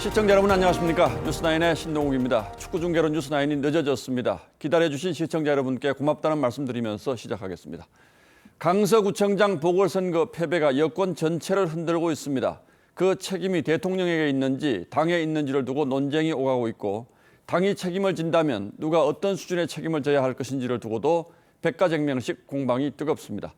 시청자 여러분 안녕하십니까. 뉴스9의 신동욱입니다. 축구 중계로 뉴스9이 늦어졌습니다. 기다려주신 시청자 여러분께 고맙다는 말씀드리면서 시작하겠습니다. 강서구청장 보궐선거 패배가 여권 전체를 흔들고 있습니다. 그 책임이 대통령에게 있는지 당에 있는지를 두고 논쟁이 오가고 있고, 당이 책임을 진다면 누가 어떤 수준의 책임을 져야 할 것인지를 두고도 백가쟁명식 공방이 뜨겁습니다.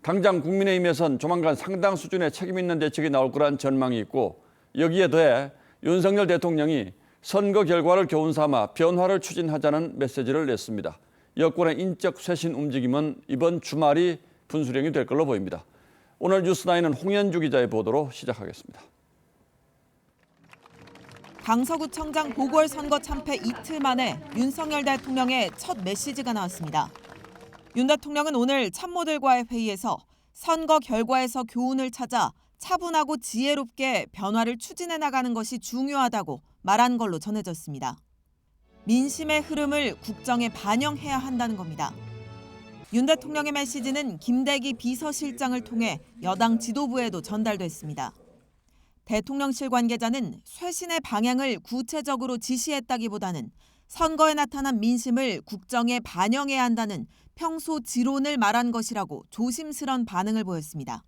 당장 국민의힘에선 조만간 상당 수준의 책임 있는 대책이 나올 거란 전망이 있고, 여기에 더해 윤석열 대통령이 선거 결과를 교훈 삼아 변화를 추진하자는 메시지를 냈습니다. 여권의 인적 쇄신 움직임은 이번 주말이 분수령이 될 걸로 보입니다. 오늘 뉴스9은 홍현주 기자의 보도로 시작하겠습니다. 강서구청장 보궐선거 참패 이틀 만에 윤석열 대통령의 첫 메시지가 나왔습니다. 윤 대통령은 오늘 참모들과의 회의에서 선거 결과에서 교훈을 찾아 차분하고 지혜롭게 변화를 추진해 나가는 것이 중요하다고 말한 걸로 전해졌습니다. 민심의 흐름을 국정에 반영해야 한다는 겁니다. 윤 대통령의 메시지는 김대기 비서실장을 통해 여당 지도부에도 전달됐습니다. 대통령실 관계자는 쇄신의 방향을 구체적으로 지시했다기보다는 선거에 나타난 민심을 국정에 반영해야 한다는 평소 지론을 말한 것이라고 조심스런 반응을 보였습니다.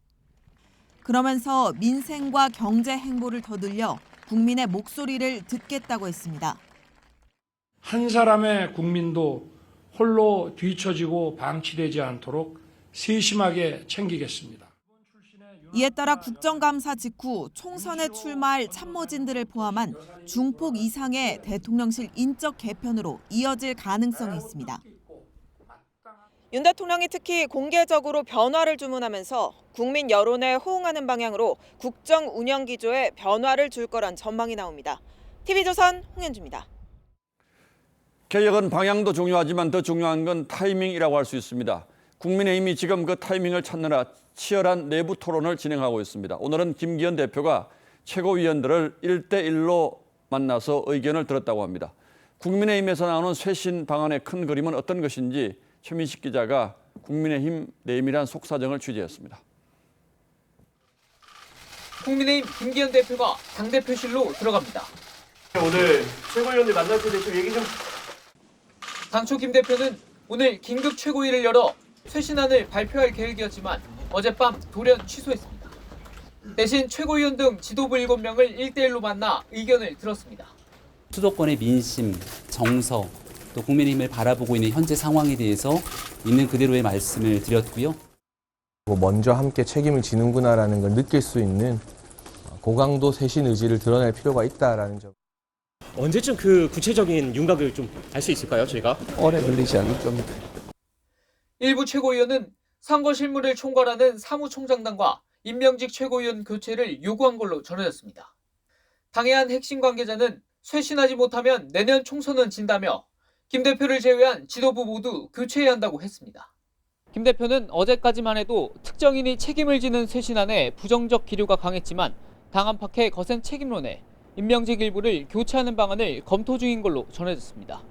그러면서 민생과 경제 행보를 더 늘려 국민의 목소리를 듣겠다고 했습니다. 한 사람의 국민도 홀로 뒤처지고 방치되지 않도록 세심하게 챙기겠습니다. 이에 따라 국정감사 직후 총선에 출마할 참모진들을 포함한 중폭 이상의 대통령실 인적 개편으로 이어질 가능성이 있습니다. 윤 대통령이 특히 공개적으로 변화를 주문하면서 국민 여론에 호응하는 방향으로 국정 운영 기조에 변화를 줄 거란 전망이 나옵니다. TV조선 홍현주입니다. 개혁은 방향도 중요하지만 더 중요한 건 타이밍이라고 할 수 있습니다. 국민의힘이 지금 그 타이밍을 찾느라 치열한 내부 토론을 진행하고 있습니다. 오늘은 김기현 대표가 최고위원들을 1대1로 만나서 의견을 들었다고 합니다. 국민의힘에서 나오는 쇄신 방안의 큰 그림은 어떤 것인지 최민식 기자가 국민의힘 내밀한 속사정을 취재했습니다. 국민의힘 김기현 대표가 당대표실로 들어갑니다. 오늘 최고위원들 만날 때 좀 얘기 좀. 당초 김 대표는 오늘 긴급 최고위를 열어 쇄신안을 발표할 계획이었지만 어젯밤 돌연 취소했습니다. 대신 최고위원 등 지도부 7명을 1대1로 만나 의견을 들었습니다. 수도권의 민심, 정서, 또 국민의힘을 바라보고 있는 현재 상황에 대해서 있는 그대로의 말씀을 드렸고요. 먼저 함께 책임을 지는구나라는 걸 느낄 수 있는 고강도 쇄신 의지를 드러낼 필요가 있다라는 점. 언제쯤 그 구체적인 윤곽을 좀 알 수 있을까요, 저희가? 오래 걸리지 않을 겁니다. 일부 최고위원은 선거 실무를 총괄하는 사무총장단과 임명직 최고위원 교체를 요구한 걸로 전해졌습니다. 당의 한 핵심 관계자는 쇄신하지 못하면 내년 총선은 진다며 김 대표를 제외한 지도부 모두 교체해야 한다고 했습니다. 김 대표는 어제까지만 해도 특정인이 책임을 지는 쇄신안에 부정적 기류가 강했지만 당 안팎의 거센 책임론에 임명직 일부를 교체하는 방안을 검토 중인 걸로 전해졌습니다.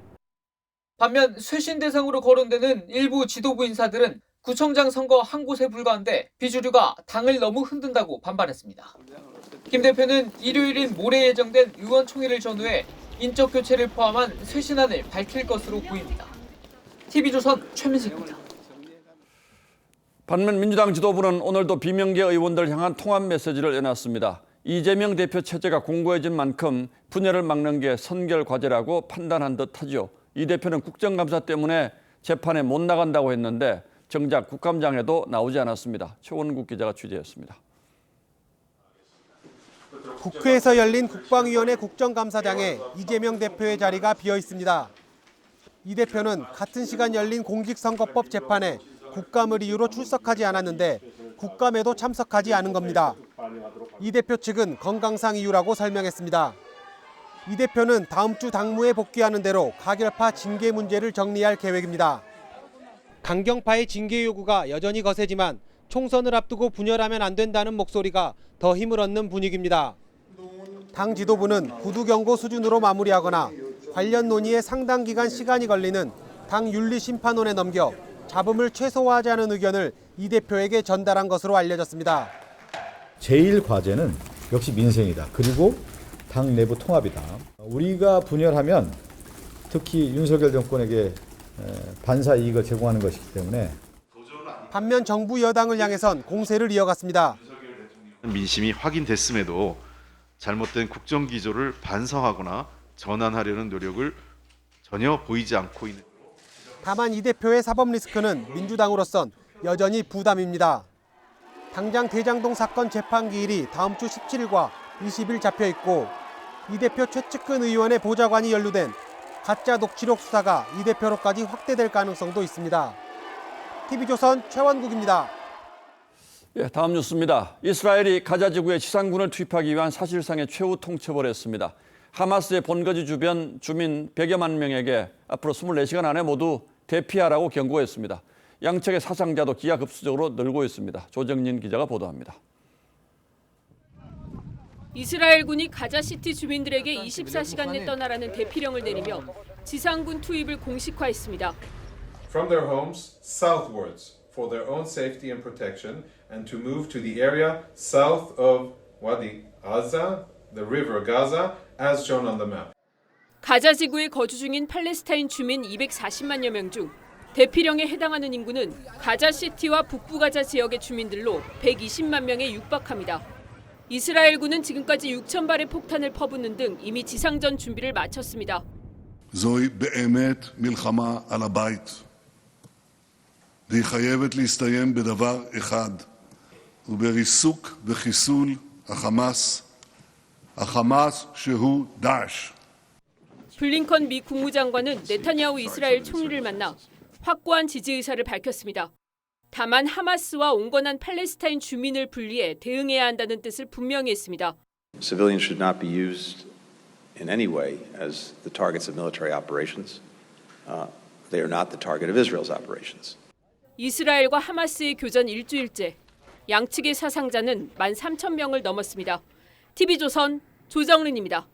반면 쇄신 대상으로 거론되는 일부 지도부 인사들은 구청장 선거 한 곳에 불과한데 비주류가 당을 너무 흔든다고 반발했습니다. 김 대표는 일요일인 모레 예정된 의원총회를 전후해 인적 교체를 포함한 쇄신안을 밝힐 것으로 보입니다. TV조선 최민식입니다. 반면 민주당 지도부는 오늘도 비명계 의원들을 향한 통합 메시지를 내놨습니다. 이재명 대표 체제가 공고해진 만큼 분열을 막는 게 선결 과제라고 판단한 듯하죠. 이 대표는 국정감사 때문에 재판에 못 나간다고 했는데 정작 국감장에도 나오지 않았습니다. 최원국 기자가 취재했습니다. 국회에서 열린 국방위원회 국정감사장에 이재명 대표의 자리가 비어 있습니다. 이 대표는 같은 시간 열린 공직선거법 재판에 국감을 이유로 출석하지 않았는데 국감에도 참석하지 않은 겁니다. 이 대표 측은 건강상 이유라고 설명했습니다. 이 대표는 다음 주 당무에 복귀하는 대로 가결파 징계 문제를 정리할 계획입니다. 강경파의 징계 요구가 여전히 거세지만 총선을 앞두고 분열하면 안 된다는 목소리가 더 힘을 얻는 분위기입니다. 당 지도부는 구두 경고 수준으로 마무리하거나 관련 논의에 상당 기간 시간이 걸리는 당 윤리심판원에 넘겨 잡음을 최소화하자는 의견을 이 대표에게 전달한 것으로 알려졌습니다. 제일 과제는 역시 민생이다. 그리고 당 내부 통합이다. 우리가 분열하면 특히 윤석열 정권에게 반사 이익을 제공하는 것이기 때문에 반면 정부 여당을 향해선 공세를 이어갔습니다. 민심이 확인됐음에도 잘못된 국정기조를 반성하거나 전환하려는 노력을 전혀 보이지 않고 있는. 다만 이 대표의 사법 리스크는 민주당으로선 여전히 부담입니다. 당장 대장동 사건 재판 기일이 다음 주 17일과 20일 잡혀 있고 이 대표 최측근 의원의 보좌관이 연루된 가짜 녹취록 수사가 이 대표로까지 확대될 가능성도 있습니다. TV조선 최원국입니다. 예, 다음 뉴스입니다. 이스라엘이 가자 지구에 지상군을 투입하기 위한 사실상의 최후 통첩을 했습니다. 하마스의 본거지 주변 주민 100여만 명에게 앞으로 24시간 안에 모두 대피하라고 경고했습니다. 양측의 사상자도 기하급수적으로 늘고 있습니다. 조정린 기자가 보도합니다. 이스라엘군이 가자시티 주민들에게 24시간 내 떠나라는 대피령을 내리며 지상군 투입을 공식화했습니다. From their homes southwards for their own safety and protection and to move to the area south of Wadi Gaza, the river Gaza, as shown on the map. 가자 지구에 거주 중인 팔레스타인 주민 240만여 명 중 대피령에 해당하는 인구는 가자시티와 북부 가자 지역의 주민들로 120만 명에 육박합니다. 이스라엘군은 지금까지 6천 발의 폭탄을 퍼붓는 등 이미 지상전 준비를 마쳤습니다. זוהי באמת מלחמה על הבית. והיא חייבת להסתיים בדבר אחד, ובריסוק וחיסול החמאס, החמאס שהוא דאעש. 블링컨 미 국무장관은 네타냐후 이스라엘 총리를 만나 확고한 지지 의사를 밝혔습니다. 다만 하마스와 온건한 팔레스타인 주민을 분리해 대응해야 한다는 뜻을 분명히 했습니다. Civilians should not be used in any way as the targets of military operations. They are not the target of Israel's operations. 이스라엘과 하마스의 교전 일주일째, 양측의 사상자는 13,000명을 넘었습니다. TV조선 조정린입니다.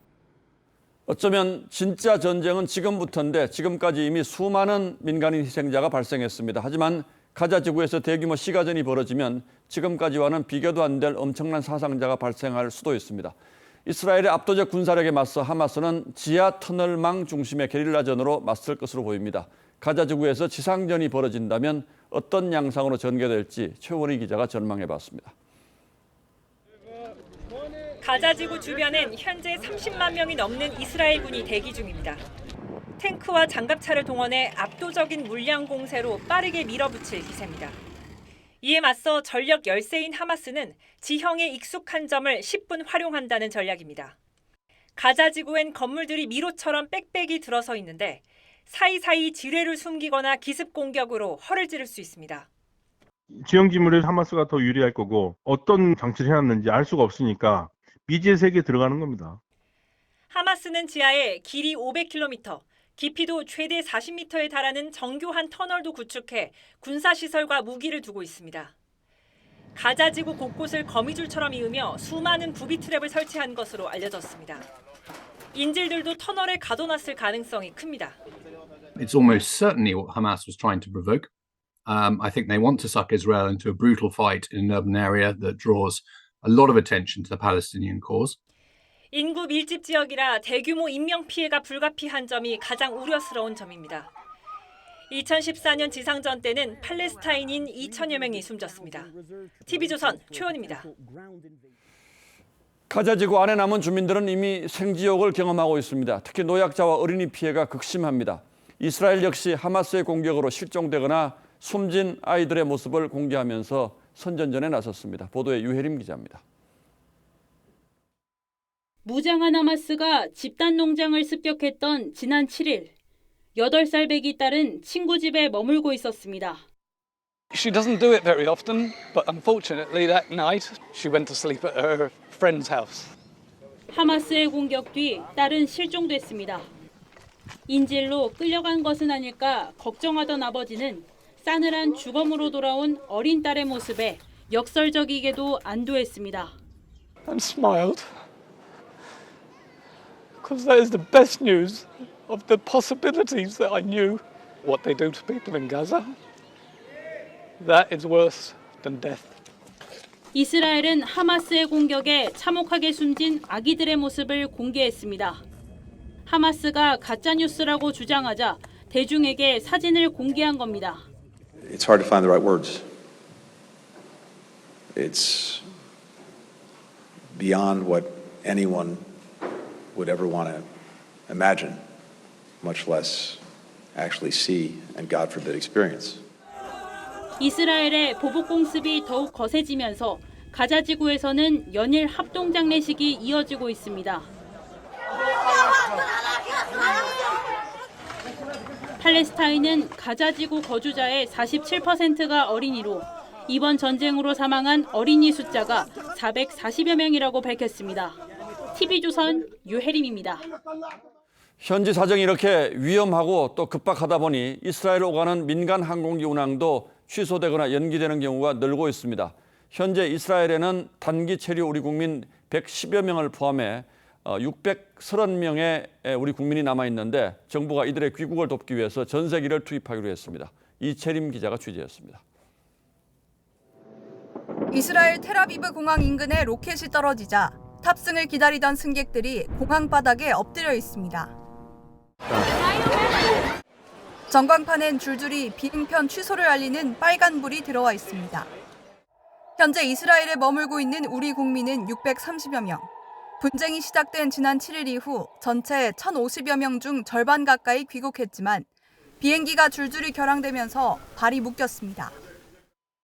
어쩌면 진짜 전쟁은 지금부터인데 지금까지 이미 수많은 민간인 희생자가 발생했습니다. 하지만 가자 지구에서 대규모 시가전이 벌어지면 지금까지와는 비교도 안 될 엄청난 사상자가 발생할 수도 있습니다. 이스라엘의 압도적 군사력에 맞서 하마스는 지하 터널망 중심의 게릴라전으로 맞설 것으로 보입니다. 가자 지구에서 지상전이 벌어진다면 어떤 양상으로 전개될지 최원희 기자가 전망해봤습니다. 가자지구 주변엔 현재 30만 명이 넘는 이스라엘군이 대기 중입니다. 탱크와 장갑차를 동원해 압도적인 물량 공세로 빠르게 밀어붙일 기세입니다. 이에 맞서 전력 열세인 하마스는 지형에 익숙한 점을 10분 활용한다는 전략입니다. 가자지구엔 건물들이 미로처럼 빽빽이 들어서 있는데 사이사이 지뢰를 숨기거나 기습 공격으로 허를 찌를 수 있습니다. 지형 지물에 하마스가 더 유리할 거고 어떤 장치를 해놨는지 알 수가 없으니까 미지의 세계에 들어가는 겁니다. 하마스는 지하에 길이 500km, 깊이도 최대 40m에 달하는 정교한 터널도 구축해 군사시설과 무기를 두고 있습니다. 가자지구 곳곳을 거미줄처럼 이으며 수많은 부비 트랩을 설치한 것으로 알려졌습니다. 인질들도 터널에 가둬놨을 가능성이 큽니다. It's almost certainly what Hamas was trying to provoke. I think they want to suck Israel into a brutal fight in an urban area that draws a lot of attention to the Palestinian cause. 인구 밀집 지역이라 대규모 인명 피해가 불가피한 점이 가장 우려스러운 점입니다. 2014년 지상전 때는 팔레스타인인 2천여 명이 숨졌습니다. TV조선 최원입니다. 가자 지구 안에 남은 주민들은 이미 생지옥을 경험하고 있습니다. 특히 노약자와 어린이 피해가 극심합니다. 이스라엘 역시 하마스의 공격으로 실종되거나 숨진 아이들의 모습을 공개하면서 선전전에 나섰습니다. 보도에 유혜림 기자입니다. 무장한 하마스가 집단 농장을 습격했던 지난 7일, 8살 배기 딸은 친구 집에 머물고 있었습니다. She doesn't do it very often, but unfortunately that night she went to sleep at her friend's house. 하마스의 공격 뒤 딸은 실종됐습니다. 인질로 끌려간 것은 아닐까 걱정하던 아버지는 싸늘한 주검으로 돌아온 어린 딸의 모습에 역설적이게도 안도했습니다. And smiled. Because that is the best news of the possibilities that I knew. What they do to people in Gaza, that is worse than death. 이스라엘은 하마스의 공격에 참혹하게 숨진 아기들의 모습을 공개했습니다. 하마스가 가짜뉴스라고 주장하자 대중에게 사진을 공개한 겁니다. It's hard to find the right words. It's beyond what anyone would ever want to imagine, much less actually see and God forbid experience. 이스라엘의 보복 공습이 더욱 거세지면서 가자 지구에서는 연일 합동 장례식이 이어지고 있습니다. 팔레스타인은 가자 지구 거주자의 47%가 어린이로 이번 전쟁으로 사망한 어린이 숫자가 440여 명이라고 밝혔습니다. TV조선 유혜림입니다. 현지 사정이 이렇게 위험하고 또 급박하다 보니 이스라엘 오가는 민간 항공기 운항도 취소되거나 연기되는 경우가 늘고 있습니다. 현재 이스라엘에는 단기 체류 우리 국민 110여 명을 포함해 630명의 우리 국민이 남아있는데 정부가 이들의 귀국을 돕기 위해서 전세기를 투입하기로 했습니다. 이채림 기자가 취재했습니다. 이스라엘 텔아비브 공항 인근에 로켓이 떨어지자 탑승을 기다리던 승객들이 공항 바닥에 엎드려 있습니다. 전광판엔 줄줄이 비행편 취소를 알리는 빨간불이 들어와 있습니다. 현재 이스라엘에 머물고 있는 우리 국민은 630여 명. 분쟁이 시작된 지난 7일 이후 전체 1,050여 명 중 절반 가까이 귀국했지만 비행기가 줄줄이 결항되면서 발이 묶였습니다.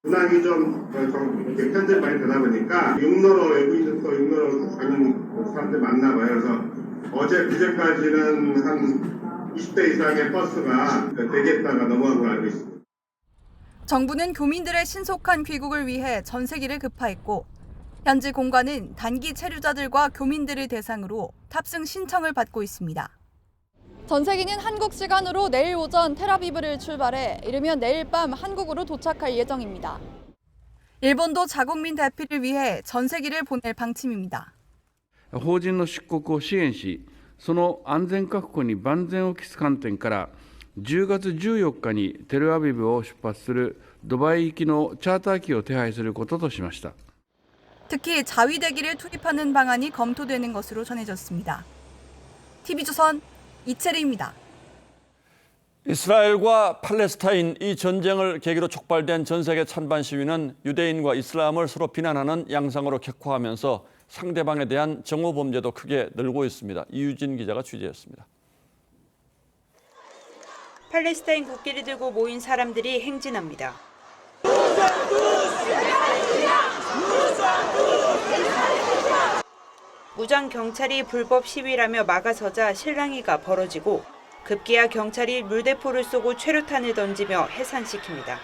운항이 좀 편들이 많이 되다 보니까 육로로 외국인들도 육로로 가는 사람들 많나 봐요. 그래서 어제 그제까지는 한 20대 이상의 버스가 대기했다가 넘어간 걸 알고 있습니다. 정부는 교민들의 신속한 귀국을 위해 전세기를 급파했고 현지 공관은 단기 체류자들과 교민들을 대상으로 탑승 신청을 받고 있습니다. 전세기는 한국 시간으로 내일 오전 텔아비브를 출발해 이르면 내일 밤 한국으로 도착할 예정입니다. 일본도 자국민 대피를 위해 전세기를 보낼 방침입니다. 邦人の出国を支援し、その安全確保に万全を期す観点から10月14日にテルアビブを出発するドバイ行きのチャーター機を手配することとしました. 특히 자위대기를 투입하는 방안이 검토되는 것으로 전해졌습니다. TV조선 이채리입니다. 이스라엘과 팔레스타인 이 전쟁을 계기로 촉발된 전 세계 찬반 시위는 유대인과 이슬람을 서로 비난하는 양상으로 격화하면서 상대방에 대한 정오 범죄도 크게 늘고 있습니다. 이유진 기자가 취재했습니다. 팔레스타인 국기를 들고 모인 사람들이 행진합니다. 무장 경찰이 불법 시위라며 막아서자 실랑이가 벌어지고 급기야 경찰이 물대포를 쏘고 최루탄을 던지며 해산시킵니다.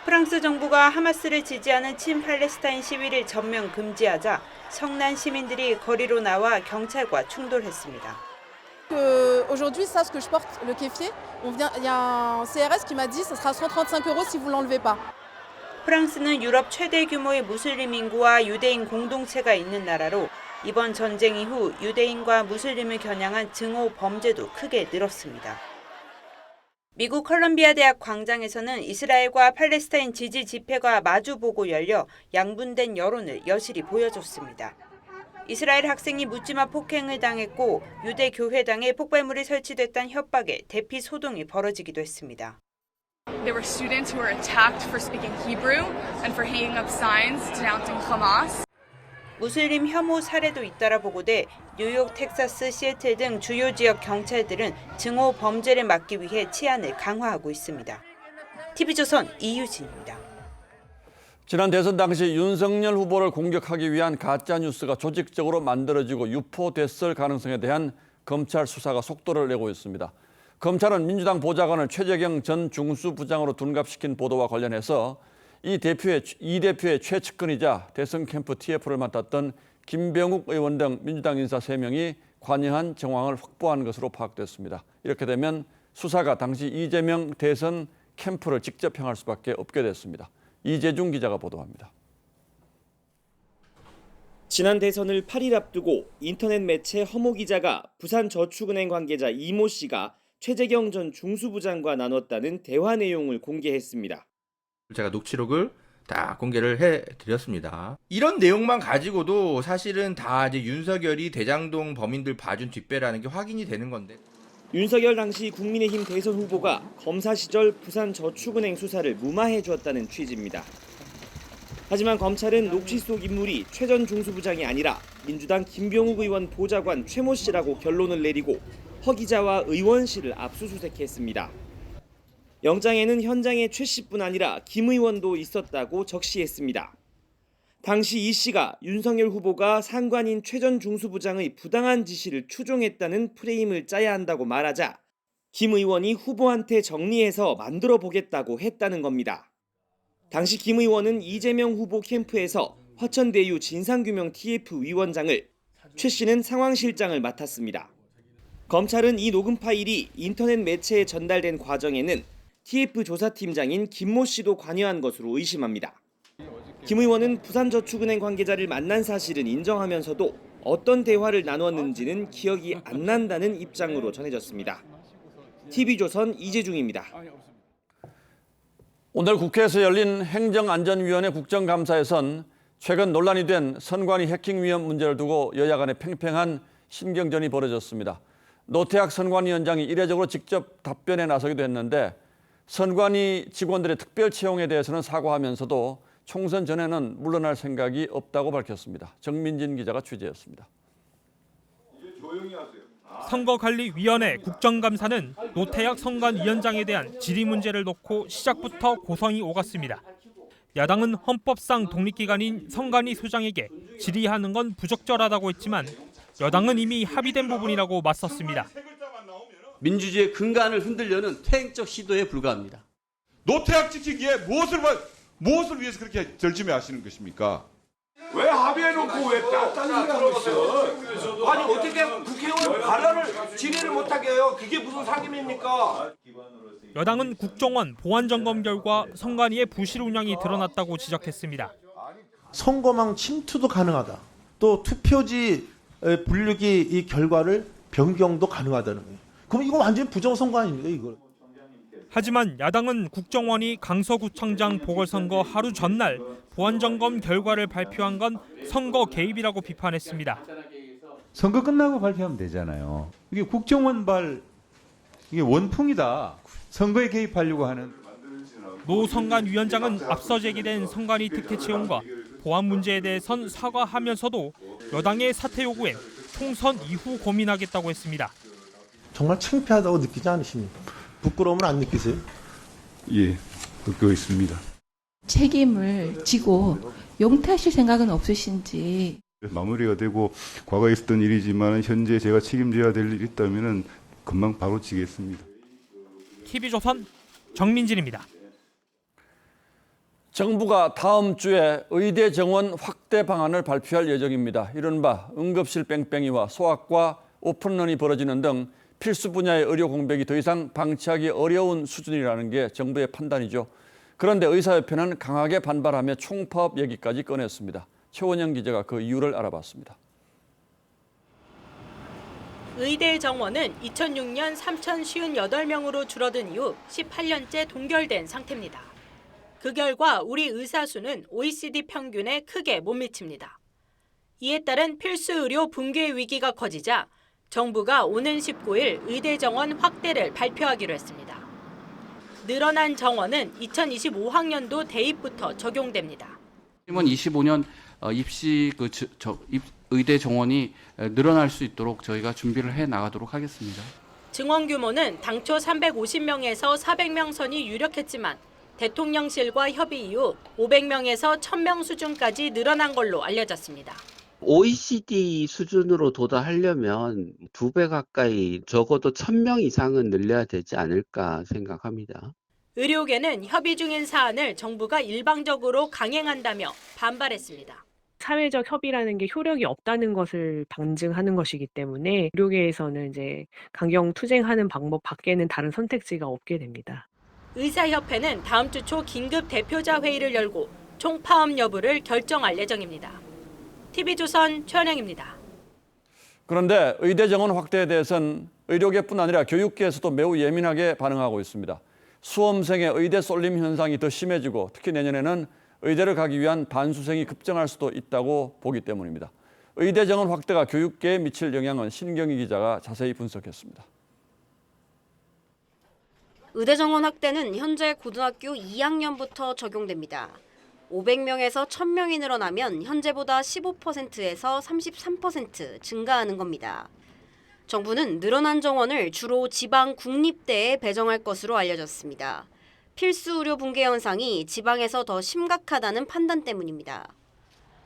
프랑스 정부가 하마스를 지지하는 친팔레스타인 시위를 전면 금지하자 성난 시민들이 거리로 나와 경찰과 충돌했습니다. Aujourd'hui, ça, ce que je porte, le kéfier, il y a un CRS qui m'a dit que ça sera 135 € si vous l'enlevez pas. 프랑스는 유럽 최대 규모의 무슬림 인구와 유대인 공동체가 있는 나라로 이번 전쟁 이후 유대인과 무슬림을 겨냥한 증오 범죄도 크게 늘었습니다. 미국 컬럼비아 대학 광장에서는 이스라엘과 팔레스타인 지지 집회가 마주보고 열려 양분된 여론을 여실히 보여줬습니다. 이스라엘 학생이 묻지마 폭행을 당했고 유대 교회당에 폭발물이 설치됐다는 협박에 대피 소동이 벌어지기도 했습니다. There were students who were attacked for speaking Hebrew and for hanging up signs denouncing Hamas. 무슬림 혐오 사례도 잇따라 보고돼 뉴욕, 텍사스, 시애틀 등 주요 지역 경찰들은 증오 범죄를 막기 위해 치안을 강화하고 있습니다. TV조선 이유진입니다. 지난 대선 당시 윤석열 후보를 공격하기 위한 가짜뉴스가 조직적으로 만들어지고 유포됐을 가능성에 대한 검찰 수사가 속도를 내고 있습니다. 검찰은 민주당 보좌관을 최재경 전 중수부장으로 둔갑시킨 보도와 관련해서 이 대표의 최측근이자 대선 캠프 TF를 맡았던 김병욱 의원 등 민주당 인사 3명이 관여한 정황을 확보한 것으로 파악됐습니다. 이렇게 되면 수사가 당시 이재명 대선 캠프를 직접 향할 수밖에 없게 됐습니다. 이재중 기자가 보도합니다. 지난 대선을 8일 앞두고 인터넷 매체 허모 기자가 부산저축은행 관계자 이모 씨가 최재경 전 중수부장과 나눴다는 대화 내용을 공개했습니다. 제가 녹취록을 다 공개를 해드렸습니다. 이런 내용만 가지고도 사실은 다 이제 윤석열이 대장동 범인들 봐준 뒷배라는 게 확인이 되는 건데. 윤석열 당시 국민의힘 대선 후보가 검사 시절 부산저축은행 수사를 무마해 주었다는 취지입니다. 하지만 검찰은 녹취 속 인물이 최 전 중수부장이 아니라 민주당 김병욱 의원 보좌관 최모 씨라고 결론을 내리고 허 기자와 의원 씨를 압수수색했습니다. 영장에는 현장에 최 씨뿐 아니라 김 의원도 있었다고 적시했습니다. 당시 이 씨가 윤석열 후보가 상관인 최 전 중수부장의 부당한 지시를 추종했다는 프레임을 짜야 한다고 말하자 김 의원이 후보한테 정리해서 만들어 보겠다고 했다는 겁니다. 당시 김 의원은 이재명 후보 캠프에서 화천대유 진상규명 TF 위원장을, 최 씨는 상황실장을 맡았습니다. 검찰은 이 녹음 파일이 인터넷 매체에 전달된 과정에는 TF 조사팀장인 김모 씨도 관여한 것으로 의심합니다. 김 의원은 부산저축은행 관계자를 만난 사실은 인정하면서도 어떤 대화를 나눴는지는 기억이 안 난다는 입장으로 전해졌습니다. TV조선 이재중입니다. 오늘 국회에서 열린 행정안전위원회 국정감사에선 최근 논란이 된 선관위 해킹 위험 문제를 두고 여야 간의 팽팽한 신경전이 벌어졌습니다. 노태학 선관위원장이 이례적으로 직접 답변에 나서기도 했는데 선관위 직원들의 특별 채용에 대해서는 사과하면서도 총선 전에는 물러날 생각이 없다고 밝혔습니다. 정민진 기자가 취재했습니다. 선거관리위원회 국정감사는 노태학 선관위원장에 대한 질의 문제를 놓고 시작부터 고성이 오갔습니다. 야당은 헌법상 독립기관인 선관위 소장에게 질의하는 건 부적절하다고 했지만 여당은 이미 합의된 부분이라고 맞섰습니다. 민주주의의 근간을 흔들려는 퇴행적 시도에 불과합니다. 노태학 지키기에 무엇을 위해서 그렇게 절심해 하시는 것입니까? 왜 합의해놓고 왜 딴 소리 하고 있어? 아니 어떻게 국회의원 발언을 질의를 못하게 해요? 그게 무슨 상임입니까? 여당은 국정원 보안점검 결과 선관위의 부실 운영이 드러났다고 지적했습니다. 선거망 침투도 가능하다. 또 투표지 분류기 이 결과를 변경도 가능하다는 거예요. 그럼 이거 완전히 부정선거 아닙니까 이거? 하지만 야당은 국정원이 강서구청장 보궐선거 하루 전날 보안점검 결과를 발표한 건 선거 개입이라고 비판했습니다. 선거 끝나고 발표하면 되잖아요. 이게 국정원발 이게 원풍이다. 선거에 개입하려고 하는. 노 선관위원장은 앞서 제기된 선관위 특혜 채용과 보안 문제에 대해선 사과하면서도 여당의 사퇴 요구엔 총선 이후 고민하겠다고 했습니다. 정말 창피하다고 느끼지 않으십니까? 부끄러움을 안 느끼세요? 예, 그거 있습니다. 책임을 지고 용퇴하실 생각은 없으신지. 마무리가 되고 과거에 있었던 일이지만 현재 제가 책임져야 될 일이 있다면 금방 바로 지겠습니다. TV조선 정민진입니다. 정부가 다음 주에 의대 정원 확대 방안을 발표할 예정입니다. 이른바 응급실 뺑뺑이와 소아과 오픈런이 벌어지는 등 필수 분야의 의료 공백이 더 이상 방치하기 어려운 수준이라는 게 정부의 판단이죠. 그런데 의사협회는 강하게 반발하며 총파업 얘기까지 꺼냈습니다. 최원영 기자가 그 이유를 알아봤습니다. 의대 정원은 2006년 3,058명으로 줄어든 이후 18년째 동결된 상태입니다. 그 결과 우리 의사 수는 OECD 평균에 크게 못 미칩니다. 이에 따른 필수 의료 붕괴 위기가 커지자 정부가 오는 19일 의대 정원 확대를 발표하기로 했습니다. 늘어난 정원은 2025학년도 대입부터 적용됩니다. 25년 입시 의대 정원이 늘어날 수 있도록 저희가 준비를 해 나가도록 하겠습니다. 증원 규모는 당초 350명에서 400명 선이 유력했지만 대통령실과 협의 이후 500명에서 1000명 수준까지 늘어난 걸로 알려졌습니다. OECD 수준으로 도달하려면 2배 가까이 적어도 1000명 이상은 늘려야 되지 않을까 생각합니다. 의료계는 협의 중인 사안을 정부가 일방적으로 강행한다며 반발했습니다. 사회적 협의라는 게 효력이 없다는 것을 방증하는 것이기 때문에 의료계에서는 이제 강경 투쟁하는 방법 밖에는 다른 선택지가 없게 됩니다. 의사협회는 다음 주 초 긴급 대표자 회의를 열고 총파업 여부를 결정할 예정입니다. TV조선 최원영입니다. 그런데 의대 정원 확대에 대해서는 의료계뿐 아니라 교육계에서도 매우 예민하게 반응하고 있습니다. 수험생의 의대 쏠림 현상이 더 심해지고 특히 내년에는 의대를 가기 위한 반수생이 급증할 수도 있다고 보기 때문입니다. 의대 정원 확대가 교육계에 미칠 영향은 신경희 기자가 자세히 분석했습니다. 의대 정원 확대는 현재 고등학교 2학년부터 적용됩니다. 500명에서 1000명이 늘어나면 현재보다 15%에서 33% 증가하는 겁니다. 정부는 늘어난 정원을 주로 지방 국립대에 배정할 것으로 알려졌습니다. 필수 의료 붕괴 현상이 지방에서 더 심각하다는 판단 때문입니다.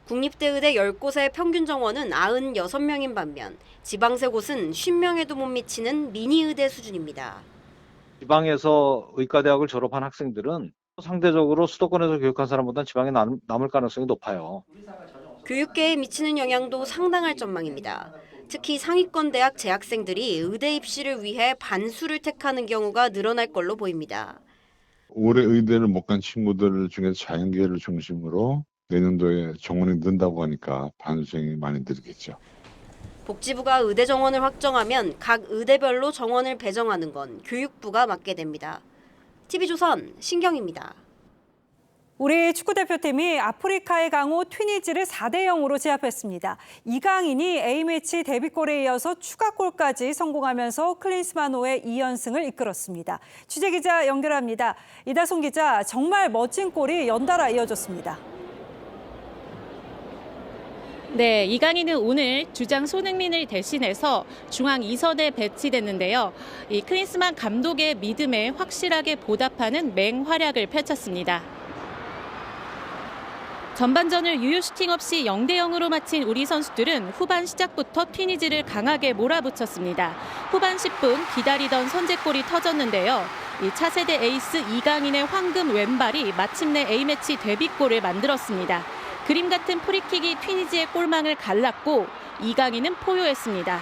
국립대 의대 10곳의 평균 정원은 96명인 반면 지방 3곳은 50명에도 못 미치는 미니 의대 수준입니다. 지방에서 의과대학을 졸업한 학생들은 상대적으로 수도권에서 교육한 사람보다는 지방에 남을 가능성이 높아요. 교육계에 미치는 영향도 상당할 전망입니다. 특히 상위권 대학 재학생들이 의대 입시를 위해 반수를 택하는 경우가 늘어날 걸로 보입니다. 올해 의대를 못 간 친구들 중에서 자연계를 중심으로 내년도에 정원이 는다고 하니까 반수생이 많이 늘겠죠. 복지부가 의대 정원을 확정하면 각 의대별로 정원을 배정하는 건 교육부가 맡게 됩니다. TV조선 신경입니다. 우리 축구대표팀이 아프리카의 강호 튀니지를 4대0으로 제압했습니다. 이강인이 A매치 데뷔골에 이어서 추가골까지 성공하면서 클린스만호의 2연승을 이끌었습니다. 취재기자 연결합니다. 이다솜 기자, 정말 멋진 골이 연달아 이어졌습니다. 네, 이강인은 오늘 주장 손흥민을 대신해서 중앙 2선에 배치됐는데요. 이 클린스만 감독의 믿음에 확실하게 보답하는 맹활약을 펼쳤습니다. 전반전을 유효 슈팅 없이 0대0으로 마친 우리 선수들은 후반 시작부터 튀니지를 강하게 몰아붙였습니다. 후반 10분 기다리던 선제골이 터졌는데요. 이 차세대 에이스 이강인의 황금 왼발이 마침내 A매치 데뷔골을 만들었습니다. 그림 같은 프리킥이 튀니지의 골망을 갈랐고 이강인은 포효했습니다.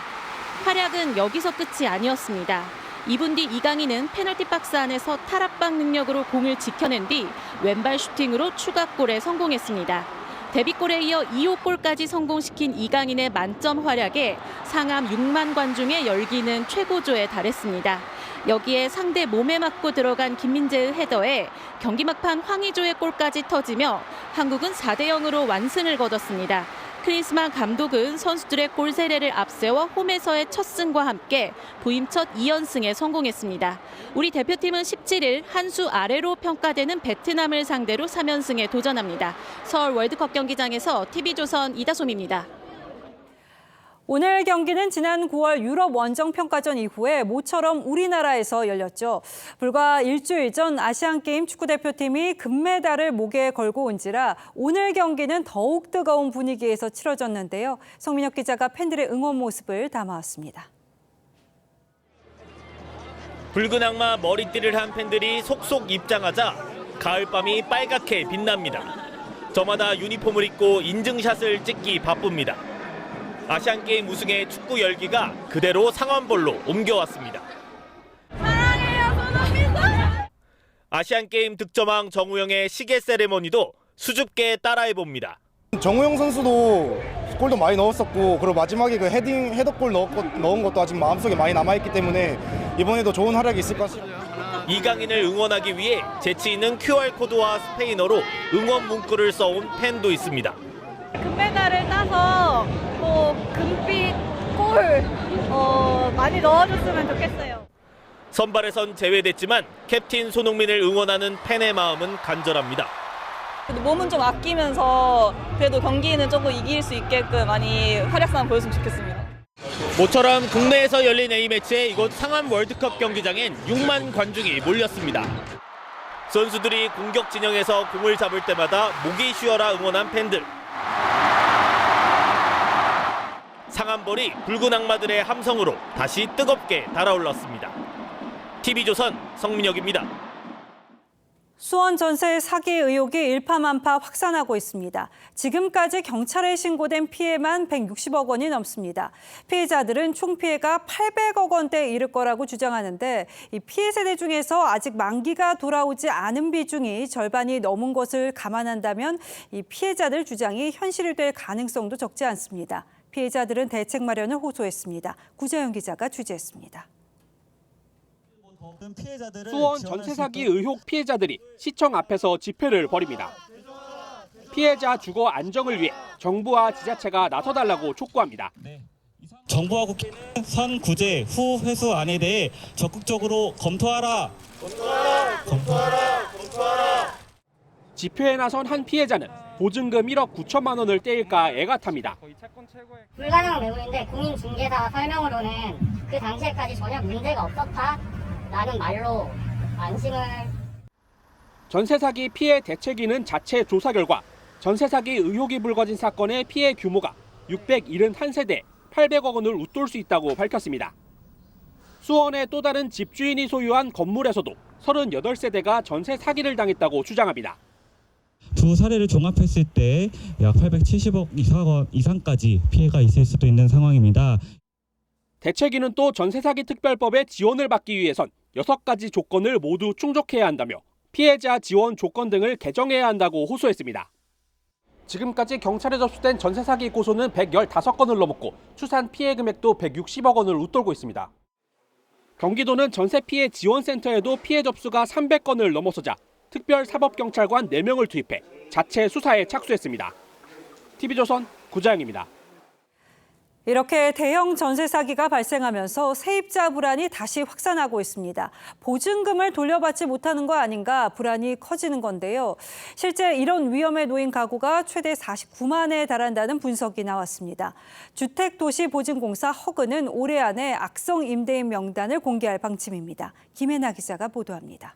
활약은 여기서 끝이 아니었습니다. 2분 뒤 이강인은 페널티 박스 안에서 탈압박 능력으로 공을 지켜낸 뒤 왼발 슈팅으로 추가골에 성공했습니다. 데뷔골에 이어 2호 골까지 성공시킨 이강인의 만점 활약에 상암 6만 관중의 열기는 최고조에 달했습니다. 여기에 상대 몸에 맞고 들어간 김민재의 헤더에 경기 막판 황의조의 골까지 터지며 한국은 4대0으로 완승을 거뒀습니다. 클린스만 감독은 선수들의 골 세례를 앞세워 홈에서의 첫 승과 함께 부임 첫 2연승에 성공했습니다. 우리 대표팀은 17일 한 수 아래로 평가되는 베트남을 상대로 3연승에 도전합니다. 서울 월드컵 경기장에서 TV조선 이다솜입니다. 오늘 경기는 지난 9월 유럽 원정 평가전 이후에 모처럼 우리나라에서 열렸죠. 불과 일주일 전 아시안게임 축구대표팀이 금메달을 목에 걸고 온지라 오늘 경기는 더욱 뜨거운 분위기에서 치러졌는데요. 성민혁 기자가 팬들의 응원 모습을 담아왔습니다. 붉은 악마 머리띠를 한 팬들이 속속 입장하자 가을밤이 빨갛게 빛납니다. 저마다 유니폼을 입고 인증샷을 찍기 바쁩니다. 아시안게임 우승의 축구 열기가 그대로 상암볼로 옮겨왔습니다. 사랑해요, 손흥민 선수! 아시안게임 득점왕 정우영의 시계 세레머니도 수줍게 따라해봅니다. 정우영 선수도 골도 많이 넣었었고 그리고 마지막에 그 헤더골 넣은 것도 아직 마음속에 많이 남아있기 때문에 이번에도 좋은 활약이 있을 것 같습니다. 이강인을 응원하기 위해 재치 있는 QR코드와 스페인어로 응원 문구를 써온 팬도 있습니다. 금메달을 따서 금빛 골 많이 넣어줬으면 좋겠어요. 선발에선 제외됐지만 캡틴 손흥민을 응원하는 팬의 마음은 간절합니다. 몸은 좀 아끼면서 그래도 경기는 조금 이길 수 있게끔 많이 활약상 보였으면 좋겠습니다. 모처럼 국내에서 열린 A매치에 이곳 상암 월드컵 경기장엔 6만 관중이 몰렸습니다. 선수들이 공격 진영에서 공을 잡을 때마다 목이 쉬어라 응원한 팬들. 상암볼이 붉은 악마들의 함성으로 다시 뜨겁게 달아올랐습니다. TV조선 성민혁입니다. 수원 전세 사기 의혹이 일파만파 확산하고 있습니다. 지금까지 경찰에 신고된 피해만 160억 원이 넘습니다. 피해자들은 총 피해가 800억 원대에 이를 거라고 주장하는데 이 피해 세대 중에서 아직 만기가 돌아오지 않은 비중이 절반이 넘은 것을 감안한다면 이 피해자들 주장이 현실이 될 가능성도 적지 않습니다. 피해자들은 대책 마련을 호소했습니다. 구재현 기자가 취재했습니다. 수원 전세 사기 의혹 피해자들이 시청 앞에서 집회를 벌입니다. 피해자 주거 안정을 위해 정부와 지자체가 나서달라고 촉구합니다. 정부와 국회는 선 구제 후 회수안에 대해 적극적으로 검토하라. 검토하라. 집회에 나선 한 피해자는 보증금 1억 9천만 원을 떼일까 애가 탑니다. 불가능한 매물인데 공인중개사 설명으로는 그 당시에까지 전혀 문제가 없었다라는 말로 안심을. 전세 사기 피해 대책위는 자체 조사 결과 전세 사기 의혹이 불거진 사건의 피해 규모가 671세대 800억 원을 웃돌 수 있다고 밝혔습니다. 수원의 또 다른 집주인이 소유한 건물에서도 38세대가 전세 사기를 당했다고 주장합니다. 두 사례를 종합했을 때 약 870억 이상까지 피해가 있을 수도 있는 상황입니다. 대책위는 또 전세 사기 특별법의 지원을 받기 위해선 6가지 조건을 모두 충족해야 한다며 피해자 지원 조건 등을 개정해야 한다고 호소했습니다. 지금까지 경찰에 접수된 전세 사기 고소는 115건을 넘었고 추산 피해 금액도 160억 원을 웃돌고 있습니다. 경기도는 전세 피해 지원센터에도 피해 접수가 300건을 넘어서자 특별사법경찰관 4명을 투입해 자체 수사에 착수했습니다. TV조선 구자영입니다. 이렇게 대형 전세 사기가 발생하면서 세입자 불안이 다시 확산하고 있습니다. 보증금을 돌려받지 못하는 거 아닌가 불안이 커지는 건데요. 실제 이런 위험에 놓인 가구가 최대 49만에 달한다는 분석이 나왔습니다. 주택도시보증공사 허그는 올해 안에 악성 임대인 명단을 공개할 방침입니다. 김혜나 기자가 보도합니다.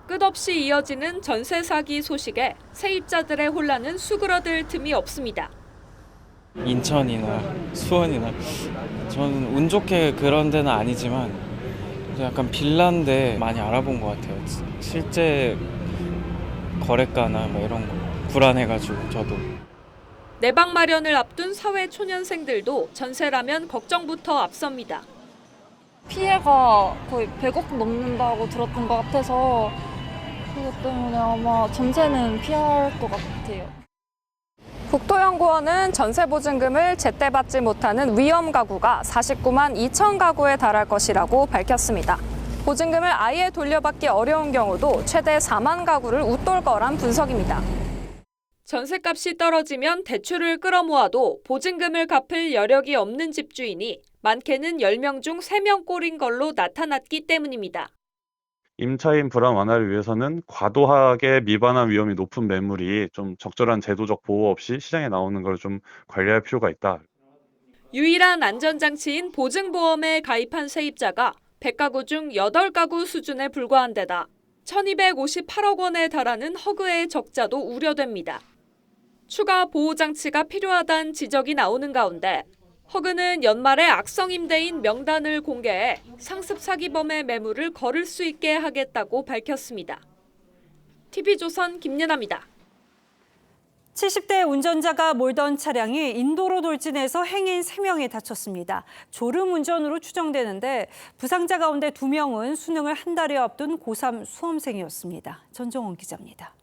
끝없이 이어지는 전세 사기 소식에 세입자들의 혼란은 수그러들 틈이 없습니다. 인천이나 수원이나 저는 운 좋게 그런 데는 아니지만 약간 빌라인데 많이 알아본 것 같아요. 실제 거래가나 뭐 이런 거 불안해가지고 저도. 내방 마련을 앞둔 사회초년생들도 전세라면 걱정부터 앞섭니다. 피해가 거의 100억 넘는다고 들었던 것 같아서 그것 때문에 아마 전세는 피할 것 같아요. 국토연구원은 전세보증금을 제때 받지 못하는 위험 가구가 49만 2천 가구에 달할 것이라고 밝혔습니다. 보증금을 아예 돌려받기 어려운 경우도 최대 4만 가구를 웃돌 거란 분석입니다. 전세값이 떨어지면 대출을 끌어모아도 보증금을 갚을 여력이 없는 집주인이 많게는 10명 중 3명 꼴인 걸로 나타났기 때문입니다. 임차인 불안 완화를 위해서는 과도하게 미반환 위험이 높은 매물이 좀 적절한 제도적 보호 없이 시장에 나오는 걸 좀 관리할 필요가 있다. 유일한 안전장치인 보증보험에 가입한 세입자가 100가구 중 8가구 수준에 불과한 데다 1258억 원에 달하는 허그의 적자도 우려됩니다. 추가 보호장치가 필요하다는 지적이 나오는 가운데 허그는 연말에 악성 임대인 명단을 공개해 상습 사기범의 매물을 거를 수 있게 하겠다고 밝혔습니다. TV조선 김예나입니다. 70대 운전자가 몰던 차량이 인도로 돌진해서 행인 3명이 다쳤습니다. 졸음운전으로 추정되는데 부상자 가운데 2명은 수능을 한 달여 앞둔 고3 수험생이었습니다. 전정원 기자입니다.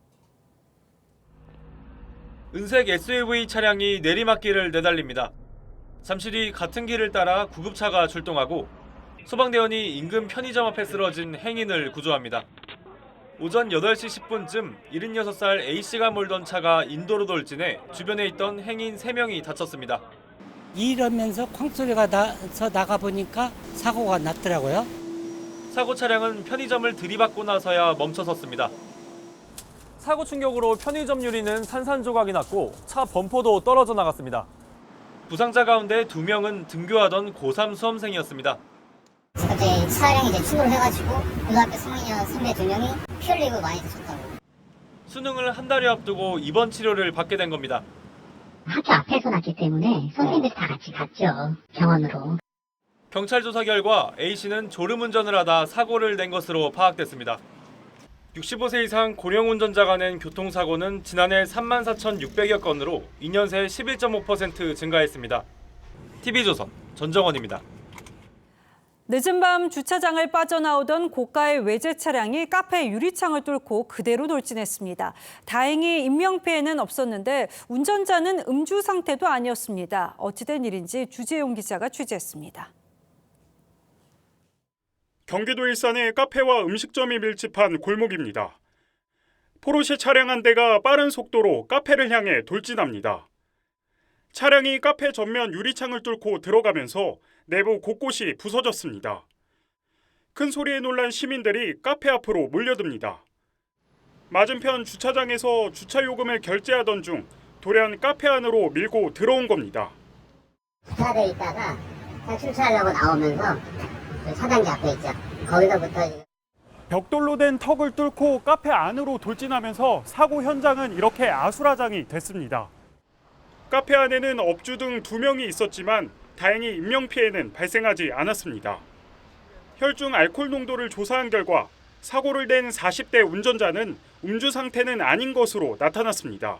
은색 SUV 차량이 내리막길을 내달립니다. 잠시 뒤 같은 길을 따라 구급차가 출동하고 소방대원이 인근 편의점 앞에 쓰러진 행인을 구조합니다. 오전 8시 10분쯤 76살 A씨가 몰던 차가 인도로 돌진해 주변에 있던 행인 3명이 다쳤습니다. 이러면서 쾅소리가 나서 나가보니까 사고가 났더라고요. 사고 차량은 편의점을 들이받고 나서야 멈춰섰습니다. 사고 충격으로 편의점 유리는 산산조각이 났고 차 범퍼도 떨어져 나갔습니다. 부상자 가운데 2명은 등교하던 고3 수험생이었습니다. 어제 차량이 출고를 해가지고 고등학교 3학년 선배 2명이 피 흘리고 많이 다쳤다고. 수능을 한 달여 앞두고 입원 치료를 받게 된 겁니다. 학교 앞에서 났기 때문에 선생님들이 다 같이 갔죠. 병원으로. 경찰 조사 결과 A씨는 졸음운전을 하다 사고를 낸 것으로 파악됐습니다. 65세 이상 고령 운전자가 낸 교통사고는 지난해 34,600여 건으로 2년 새 11.5% 증가했습니다. TV조선 전정원입니다. 늦은 밤 주차장을 빠져나오던 고가의 외제 차량이 카페 유리창을 뚫고 그대로 돌진했습니다. 다행히 인명피해는 없었는데 운전자는 음주 상태도 아니었습니다. 어찌된 일인지 주재용 기자가 취재했습니다. 경기도 일산의 카페와 음식점이 밀집한 골목입니다. 포르쉐 차량 한 대가 빠른 속도로 카페를 향해 돌진합니다. 차량이 카페 전면 유리창을 뚫고 들어가면서 내부 곳곳이 부서졌습니다. 큰 소리에 놀란 시민들이 카페 앞으로 몰려듭니다. 맞은편 주차장에서 주차 요금을 결제하던 중 돌연 카페 안으로 밀고 들어온 겁니다. 주차돼 있다가 출차하려고 나오면서 차단기 앞에 있죠. 거기서부터 벽돌로 된 턱을 뚫고 카페 안으로 돌진하면서 사고 현장은 이렇게 아수라장이 됐습니다. 카페 안에는 업주 등 2명이 있었지만 다행히 인명피해는 발생하지 않았습니다. 혈중 알코올 농도를 조사한 결과 사고를 낸 40대 운전자는 음주 상태는 아닌 것으로 나타났습니다.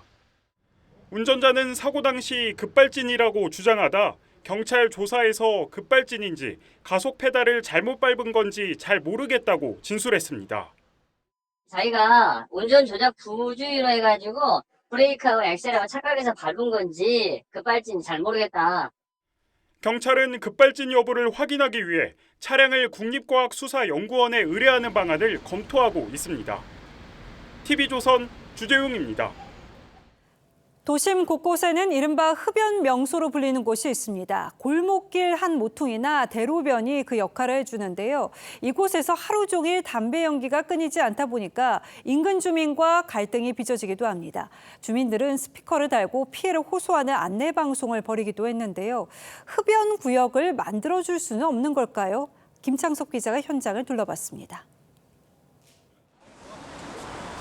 운전자는 사고 당시 급발진이라고 주장하다 경찰 조사에서 급발진인지 가속 페달을 잘못 밟은 건지 잘 모르겠다고 진술했습니다. 자기가 운전 조작 부주의로 해가지고 브레이크하고 엑셀하고 착각해서 밟은 건지 급발진인지 잘 모르겠다. 경찰은 급발진 여부를 확인하기 위해 차량을 국립과학수사연구원에 의뢰하는 방안을 검토하고 있습니다. TV조선 주재웅입니다. 도심 곳곳에는 이른바 흡연 명소로 불리는 곳이 있습니다. 골목길 한 모퉁이나 대로변이 그 역할을 해주는데요. 이곳에서 하루 종일 담배 연기가 끊이지 않다 보니까 인근 주민과 갈등이 빚어지기도 합니다. 주민들은 스피커를 달고 피해를 호소하는 안내 방송을 벌이기도 했는데요. 흡연 구역을 만들어줄 수는 없는 걸까요? 김창석 기자가 현장을 둘러봤습니다.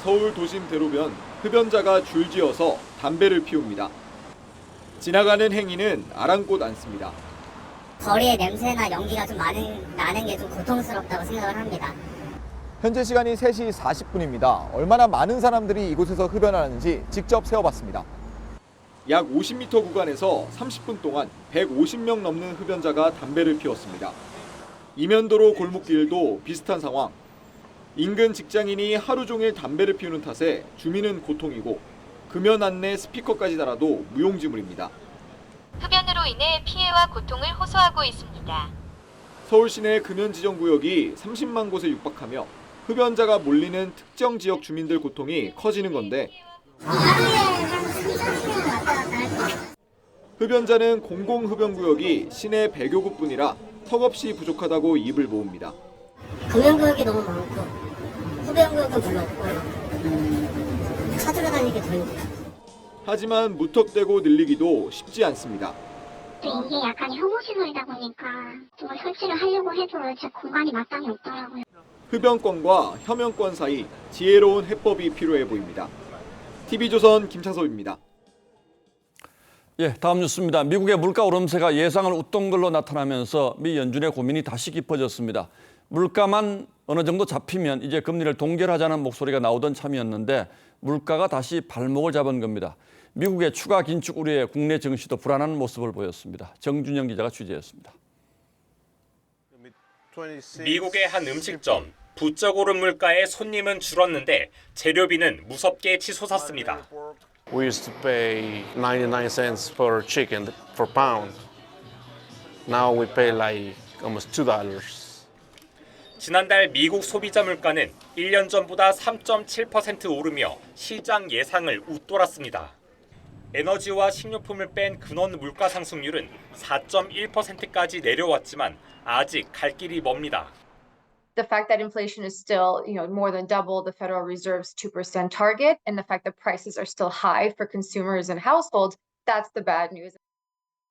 서울 도심 대로변 흡연자가 줄지어서 담배를 피웁니다. 지나가는 행인은 아랑곳 않습니다. 거리에 냄새나 연기가 좀 나는 게 좀 고통스럽다고 생각을 합니다. 현재 시간이 3시 40분입니다. 얼마나 많은 사람들이 이곳에서 흡연하는지 직접 세어봤습니다. 약 50m 구간에서 30분 동안 150명 넘는 흡연자가 담배를 피웠습니다. 이면도로 골목길도 비슷한 상황. 인근 직장인이 하루 종일 담배를 피우는 탓에 주민은 고통이고 금연 안내 스피커까지 달아도 무용지물입니다. 흡연으로 인해 피해와 고통을 호소하고 있습니다. 서울 시내 금연 지정 구역이 30만 곳에 육박하며 흡연자가 몰리는 특정 지역 주민들 고통이 커지는 건데 흡연자는 공공흡연구역이 시내 100여 곳뿐이라 턱없이 부족하다고 입을 모읍니다. 금연구역이 너무 많고 흡연구역도 별로 없고 찾으러 다니기 더 힘들어요. 하지만 무턱대고 늘리기도 쉽지 않습니다. 이게 약간 혐오시설이다 보니까 좀 설치를 하려고 해도 진짜 공간이 마땅히 없더라고요. 흡연권과 혐연권 사이 지혜로운 해법이 필요해 보입니다. TV조선 김창섭입니다. 예, 다음 뉴스입니다. 미국의 물가 오름세가 예상을 웃돈 걸로 나타나면서 미 연준의 고민이 다시 깊어졌습니다. 물가만 어느 정도 잡히면 이제 금리를 동결하자는 목소리가 나오던 참이었는데 물가가 다시 발목을 잡은 겁니다. 미국의 추가 긴축 우려에 국내 증시도 불안한 모습을 보였습니다. 정준영 기자가 취재했습니다. 미국의 한 음식점, 부쩍 오른 물가에 손님은 줄었는데 재료비는 무섭게 치솟았습니다. We used to pay 99 cents for chicken per pound. Now we pay like almost $2. 지난달 미국 소비자 물가는 1년 전보다 3.7% 오르며 시장 예상을 웃돌았습니다. 에너지와 식료품을 뺀 근원 물가 상승률은 4.1%까지 내려왔지만 아직 갈 길이 멉니다. The fact that inflation is still, more than double the Federal Reserve's 2% target, and the fact that prices are still high for consumers and households, that's the bad news.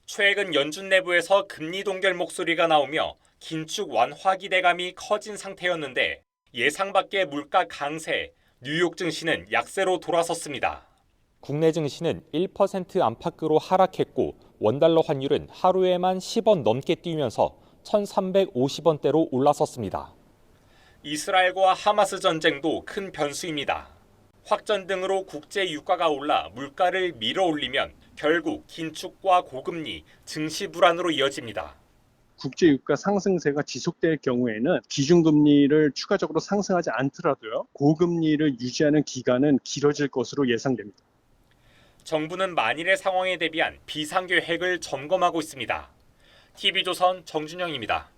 최근 연준 내부에서 금리 동결 목소리가 나오며 긴축 완화 기대감이 커진 상태였는데 예상 밖의 물가 강세, 뉴욕 증시는 약세로 돌아섰습니다. 국내 증시는 1% 안팎으로 하락했고 원달러 환율은 하루에만 10원 넘게 뛰면서 1,350원대로 올라섰습니다. 이스라엘과 하마스 전쟁도 큰 변수입니다. 확전 등으로 국제 유가가 올라 물가를 밀어올리면 결국 긴축과 고금리, 증시 불안으로 이어집니다. 국제 유가 상승세가 지속될 경우에는 기준금리를 추가적으로 상승하지 않더라도요. 고금리를 유지하는 기간은 길어질 것으로 예상됩니다. 정부는 만일의 상황에 대비한 비상계획을 점검하고 있습니다. TV조선 정준영입니다.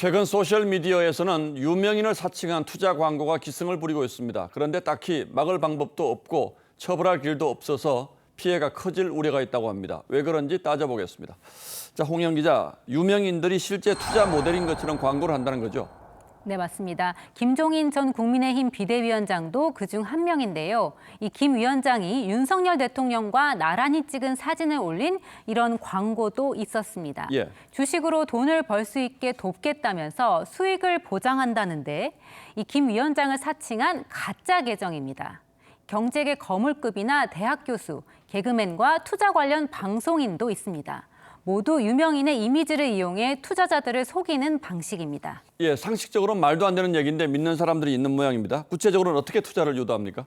최근 소셜미디어에서는 유명인을 사칭한 투자 광고가 기승을 부리고 있습니다. 그런데 딱히 막을 방법도 없고 처벌할 길도 없어서 피해가 커질 우려가 있다고 합니다. 왜 그런지 따져보겠습니다. 자, 홍영 기자, 유명인들이 실제 투자 모델인 것처럼 광고를 한다는 거죠? 네, 맞습니다. 김종인 전 국민의힘 비대위원장도 그중 한 명인데요. 이 김 위원장이 윤석열 대통령과 나란히 찍은 사진을 올린 이런 광고도 있었습니다. 예. 주식으로 돈을 벌 수 있게 돕겠다면서 수익을 보장한다는데 이 김 위원장을 사칭한 가짜 계정입니다. 경제계 거물급이나 대학 교수, 개그맨과 투자 관련 방송인도 있습니다. 모두 유명인의 이미지를 이용해 투자자들을 속이는 방식입니다. 예, 상식적으로 말도 안 되는 얘기인데 믿는 사람들이 있는 모양입니다. 구체적으로는 어떻게 투자를 유도합니까?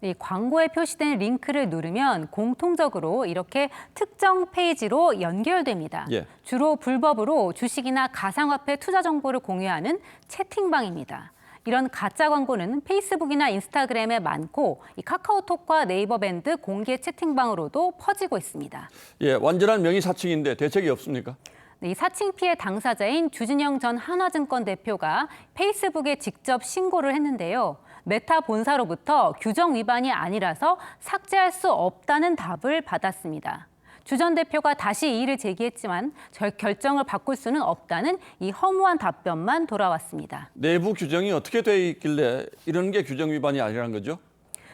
이 광고에 표시된 링크를 누르면 공통적으로 이렇게 특정 페이지로 연결됩니다. 예. 주로 불법으로 주식이나 가상화폐 투자 정보를 공유하는 채팅방입니다. 이런 가짜 광고는 페이스북이나 인스타그램에 많고 이 카카오톡과 네이버 밴드 공개 채팅방으로도 퍼지고 있습니다. 예, 완전한 명의 사칭인데 대책이 없습니까? 이 사칭 피해 당사자인 주진영 전 한화증권 대표가 페이스북에 직접 신고를 했는데요. 메타 본사로부터 규정 위반이 아니라서 삭제할 수 없다는 답을 받았습니다. 주 전 대표가 다시 이의를 제기했지만 결정을 바꿀 수는 없다는 이 허무한 답변만 돌아왔습니다. 내부 규정이 어떻게 돼 있길래 이런 게 규정 위반이 아니라는 거죠?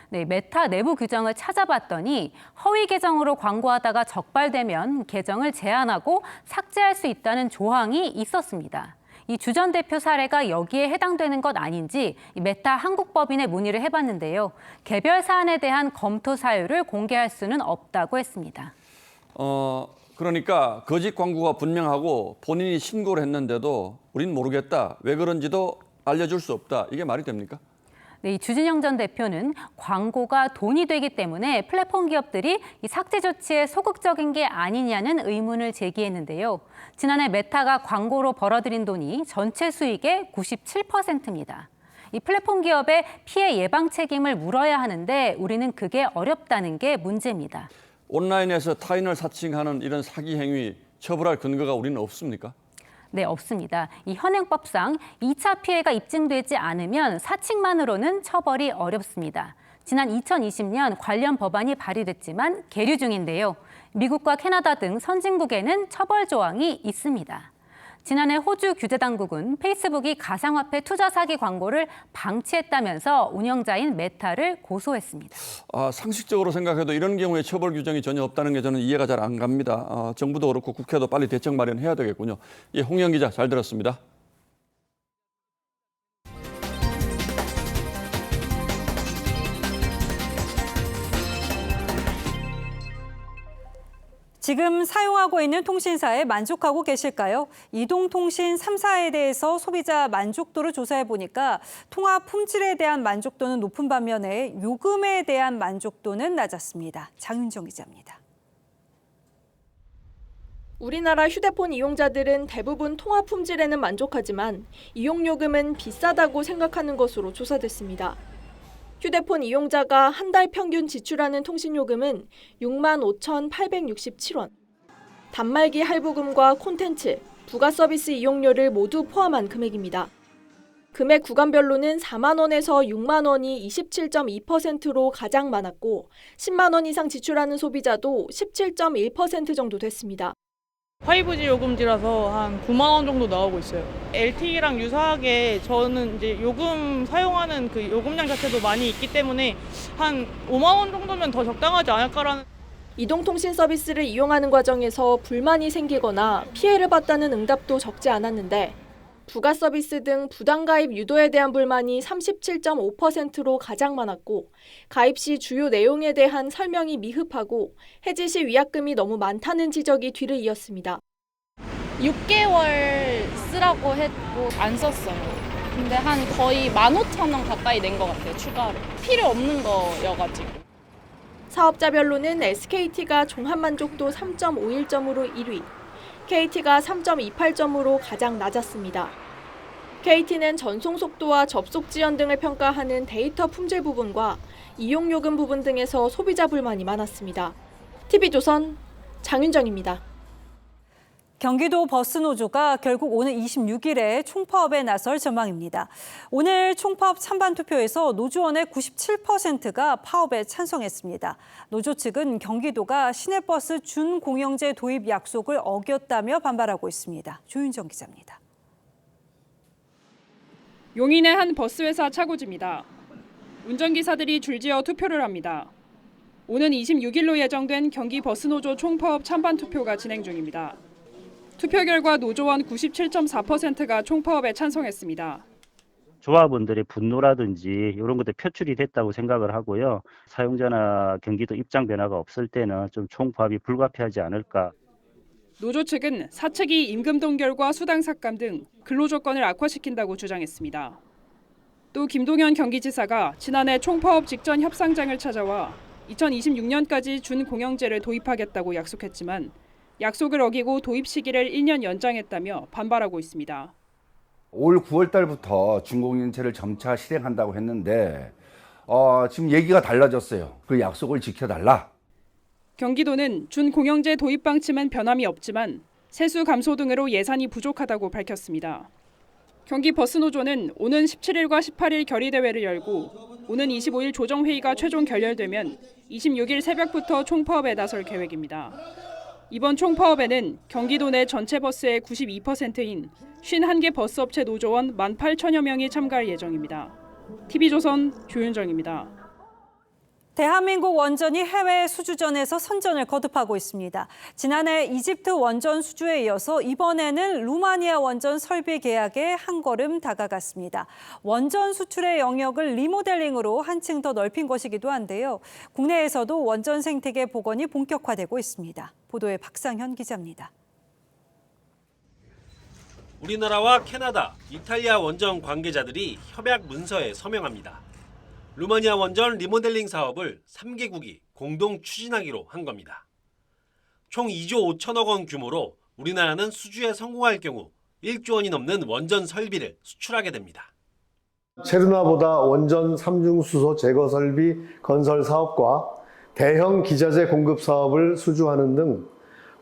네, 메타 내부 규정을 찾아봤더니 허위 계정으로 광고하다가 적발되면 계정을 제한하고 삭제할 수 있다는 조항이 있었습니다. 이 주 전 대표 사례가 여기에 해당되는 것 아닌지 메타 한국법인에 문의를 해봤는데요. 개별 사안에 대한 검토 사유를 공개할 수는 없다고 했습니다. 그러니까 거짓 광고가 분명하고 본인이 신고를 했는데도 우린 모르겠다. 왜 그런지도 알려줄 수 없다. 이게 말이 됩니까? 네, 이 주진영 전 대표는 광고가 돈이 되기 때문에 플랫폼 기업들이 이 삭제 조치에 소극적인 게 아니냐는 의문을 제기했는데요. 지난해 메타가 광고로 벌어들인 돈이 전체 수익의 97%입니다. 이 플랫폼 기업의 피해 예방 책임을 물어야 하는데 우리는 그게 어렵다는 게 문제입니다. 온라인에서 타인을 사칭하는 이런 사기 행위 처벌할 근거가 우리는 없습니까? 네, 없습니다. 이 현행법상 2차 피해가 입증되지 않으면 사칭만으로는 처벌이 어렵습니다. 지난 2020년 관련 법안이 발의됐지만 계류 중인데요. 미국과 캐나다 등 선진국에는 처벌 조항이 있습니다. 지난해 호주 규제당국은 페이스북이 가상화폐 투자 사기 광고를 방치했다면서 운영자인 메타를 고소했습니다. 상식적으로 생각해도 이런 경우에 처벌 규정이 전혀 없다는 게 저는 이해가 잘 안 갑니다. 정부도 그렇고 국회도 빨리 대책 마련해야 되겠군요. 예, 홍영 기자 잘 들었습니다. 지금 사용하고 있는 통신사에 만족하고 계실까요? 이동통신 3사에 대해서 소비자 만족도를 조사해 보니까 통화 품질에 대한 만족도는 높은 반면에 요금에 대한 만족도는 낮았습니다. 장윤정 기자입니다. 우리나라 휴대폰 이용자들은 대부분 통화 품질에는 만족하지만 이용요금은 비싸다고 생각하는 것으로 조사됐습니다. 휴대폰 이용자가 한 달 평균 지출하는 통신요금은 65,867원. 단말기 할부금과 콘텐츠, 부가 서비스 이용료를 모두 포함한 금액입니다. 금액 구간별로는 4만 원에서 6만 원이 27.2%로 가장 많았고 10만 원 이상 지출하는 소비자도 17.1% 정도 됐습니다. 5G 요금제라서 한 9만 원 정도 나오고 있어요. LTE랑 유사하게 저는 이제 요금 사용하는 그 요금량 자체도 많이 있기 때문에 한 5만 원 정도면 더 적당하지 않을까라는. 이동통신 서비스를 이용하는 과정에서 불만이 생기거나 피해를 봤다는 응답도 적지 않았는데 부가 서비스 등 부당가입 유도에 대한 불만이 37.5%로 가장 많았고 가입 시 주요 내용에 대한 설명이 미흡하고 해지 시 위약금이 너무 많다는 지적이 뒤를 이었습니다. 6개월 쓰라고 했고 안 썼어요. 근데 한 거의 15,000원 가까이 낸 것 같아요, 추가로. 필요 없는 거여가지고. 사업자별로는 SKT가 종합 만족도 3.51점으로 1위, KT가 3.28점으로 가장 낮았습니다. KT는 전송 속도와 접속 지연 등을 평가하는 데이터 품질 부분과 이용요금 부분 등에서 소비자 불만이 많았습니다. TV조선 장윤정입니다. 경기도 버스노조가 결국 오는 26일에 총파업에 나설 전망입니다. 오늘 총파업 찬반 투표에서 노조원의 97%가 파업에 찬성했습니다. 노조 측은 경기도가 시내버스 준공영제 도입 약속을 어겼다며 반발하고 있습니다. 조윤정 기자입니다. 용인의 한 버스회사 차고지입니다. 운전기사들이 줄지어 투표를 합니다. 오는 26일로 예정된 경기 버스노조 총파업 찬반 투표가 진행 중입니다. 투표 결과 노조원 97.4%가 총파업에 찬성했습니다. 조합원들의 분노라든지 이런 것들 표출이 됐다고 생각을 하고요. 사용자나 경기도 입장 변화가 없을 때는 좀 총파업이 불가피하지 않을까. 노조 측은 사측이 임금 동결과 수당 삭감 등 근로 조건을 악화시킨다고 주장했습니다. 또 김동연 경기지사가 지난해 총파업 직전 협상장을 찾아와 2026년까지 준공영제를 도입하겠다고 약속했지만 약속을 어기고 도입 시기를 1년 연장했다며 반발하고 있습니다. 올 9월 달부터 준공영제를 점차 실행한다고 했는데 지금 얘기가 달라졌어요. 그 약속을 지켜달라. 경기도는 준공영제 도입 방침은 변함이 없지만 세수 감소 등으로 예산이 부족하다고 밝혔습니다. 경기 버스노조는 오는 17일과 18일 결의대회를 열고 오는 25일 조정회의가 최종 결렬되면 26일 새벽부터 총파업에 나설 계획입니다. 이번 총파업에는 경기도 내 전체 버스의 92%인 51개 버스업체 노조원 18,000여 명이 참가할 예정입니다. TV조선 조윤정입니다. 대한민국 원전이 해외 수주전에서 선전을 거듭하고 있습니다. 지난해 이집트 원전 수주에 이어서 이번에는 루마니아 원전 설비 계약에 한 걸음 다가갔습니다. 원전 수출의 영역을 리모델링으로 한층 더 넓힌 것이기도 한데요. 국내에서도 원전 생태계 복원이 본격화되고 있습니다. 보도에 박상현 기자입니다. 우리나라와 캐나다, 이탈리아 원전 관계자들이 협약 문서에 서명합니다. 루마니아 원전 리모델링 사업을 3개국이 공동 추진하기로 한 겁니다. 총 2조 5천억 원 규모로 우리나라는 수주에 성공할 경우 1조 원이 넘는 원전 설비를 수출하게 됩니다. 체르나보다 원전 3중 수소 제거 설비 건설 사업과 대형 기자재 공급 사업을 수주하는 등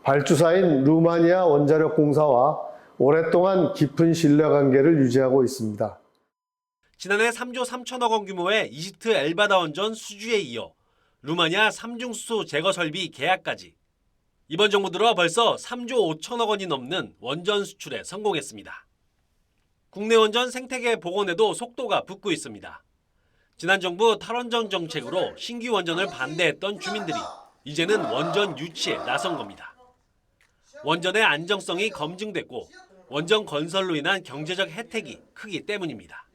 발주사인 루마니아 원자력 공사와 오랫동안 깊은 신뢰관계를 유지하고 있습니다. 지난해 3조 3천억 원 규모의 이집트 엘바다 원전 수주에 이어 루마니아 3중 수소 제거 설비 계약까지 이번 정부 들어 벌써 3조 5천억 원이 넘는 원전 수출에 성공했습니다. 국내 원전 생태계 복원에도 속도가 붙고 있습니다. 지난 정부 탈원전 정책으로 신규 원전을 반대했던 주민들이 이제는 원전 유치에 나선 겁니다. 원전의 안정성이 검증됐고 원전 건설로 인한 경제적 혜택이 크기 때문입니다.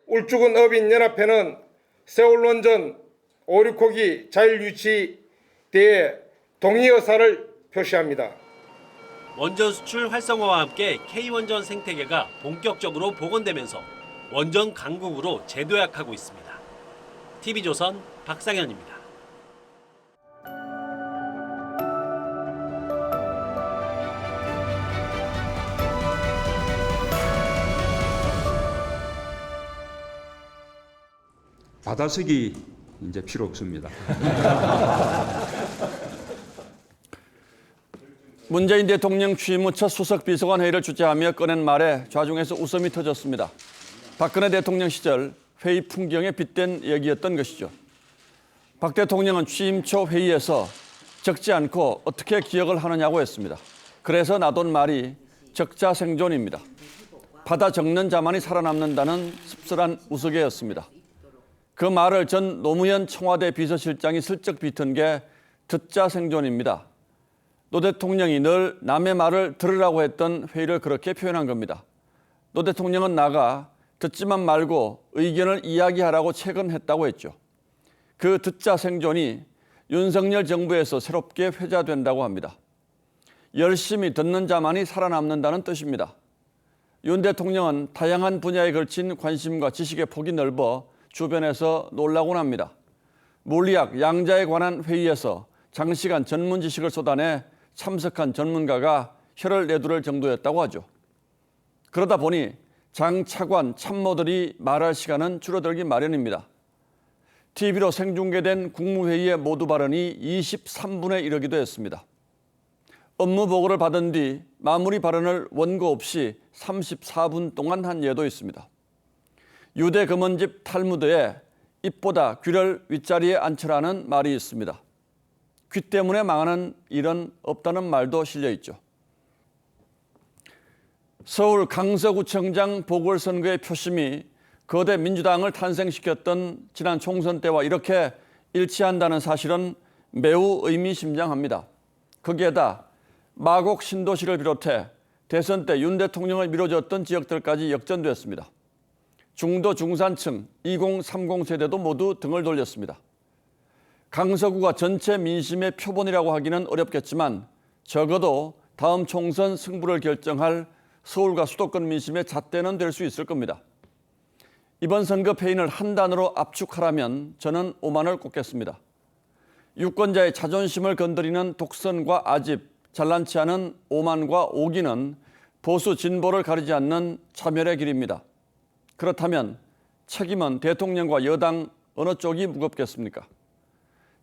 울주군 어빈연합회는 세월원전 5, 6호기 자율유치에 대해 동의 의사를 표시합니다. 원전 수출 활성화와 함께 K원전 생태계가 본격적으로 복원되면서 원전 강국으로 재도약하고 있습니다. TV조선 박상현입니다. 받아쓰기 이제 필요 없습니다. 문재인 대통령 취임 후 첫 수석 비서관 회의를 주재하며 꺼낸 말에 좌중에서 웃음이 터졌습니다. 박근혜 대통령 시절 회의 풍경에 빗댄 얘기였던 것이죠. 박 대통령은 취임 초 회의에서 적지 않고 어떻게 기억을 하느냐고 했습니다. 그래서 나돈 말이 적자생존입니다. 받아 적는 자만이 살아남는다는 씁쓸한 우스개였습니다. 그 말을 전 노무현 청와대 비서실장이 슬쩍 비튼 게 듣자 생존입니다. 노 대통령이 늘 남의 말을 들으라고 했던 회의를 그렇게 표현한 겁니다. 노 대통령은 나가 듣지만 말고 의견을 이야기하라고 체근했다고 했죠. 그 듣자 생존이 윤석열 정부에서 새롭게 회자된다고 합니다. 열심히 듣는 자만이 살아남는다는 뜻입니다. 윤 대통령은 다양한 분야에 걸친 관심과 지식의 폭이 넓어 주변에서 놀라곤 합니다. 물리학, 양자에 관한 회의에서 장시간 전문 지식을 쏟아내 참석한 전문가가 혀를 내두를 정도였다고 하죠. 그러다 보니 장 차관, 참모들이 말할 시간은 줄어들기 마련입니다. TV로 생중계된 국무회의의 모두 발언이 23분에 이르기도 했습니다. 업무 보고를 받은 뒤 마무리 발언을 원고 없이 34분 동안 한 예도 있습니다. 유대 금원집 탈무드에 입보다 귀를 윗자리에 앉혀라는 말이 있습니다. 귀 때문에 망하는 일은 없다는 말도 실려 있죠. 서울 강서구청장 보궐선거의 표심이 거대 민주당을 탄생시켰던 지난 총선 때와 이렇게 일치한다는 사실은 매우 의미심장합니다. 거기에다 마곡 신도시를 비롯해 대선 때 윤 대통령을 밀어줬던 지역들까지 역전됐습니다. 중도 중산층 2030 세대도 모두 등을 돌렸습니다. 강서구가 전체 민심의 표본이라고 하기는 어렵겠지만 적어도 다음 총선 승부를 결정할 서울과 수도권 민심의 잣대는 될 수 있을 겁니다. 이번 선거 패인을 한 단어로 압축하라면 저는 오만을 꼽겠습니다. 유권자의 자존심을 건드리는 독선과 아집, 잘난치 않은 오만과 오기는 보수 진보를 가리지 않는 차별의 길입니다. 그렇다면 책임은 대통령과 여당 어느 쪽이 무겁겠습니까?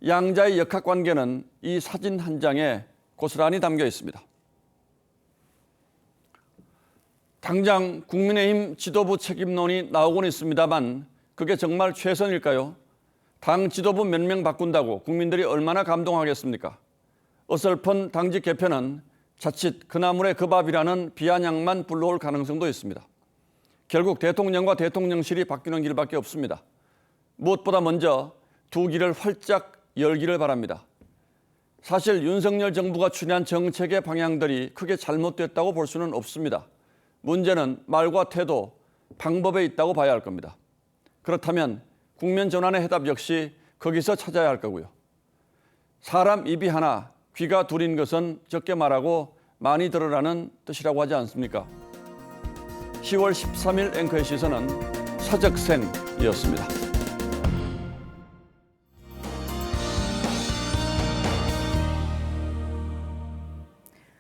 양자의 역학관계는 이 사진 한 장에 고스란히 담겨 있습니다. 당장 국민의힘 지도부 책임론이 나오곤 있습니다만 그게 정말 최선일까요? 당 지도부 몇 명 바꾼다고 국민들이 얼마나 감동하겠습니까? 어설픈 당직 개편은 자칫 그나물의 그 밥이라는 비아냥만 불러올 가능성도 있습니다. 결국 대통령과 대통령실이 바뀌는 길밖에 없습니다. 무엇보다 먼저 두 길을 활짝 열기를 바랍니다. 사실 윤석열 정부가 추진한 정책의 방향들이 크게 잘못됐다고 볼 수는 없습니다. 문제는 말과 태도, 방법에 있다고 봐야 할 겁니다. 그렇다면 국면 전환의 해답 역시 거기서 찾아야 할 거고요. 사람 입이 하나, 귀가 둘인 것은 적게 말하고 많이 들으라는 뜻이라고 하지 않습니까? 10월 13일 앵커의 시선은 서적생이었습니다.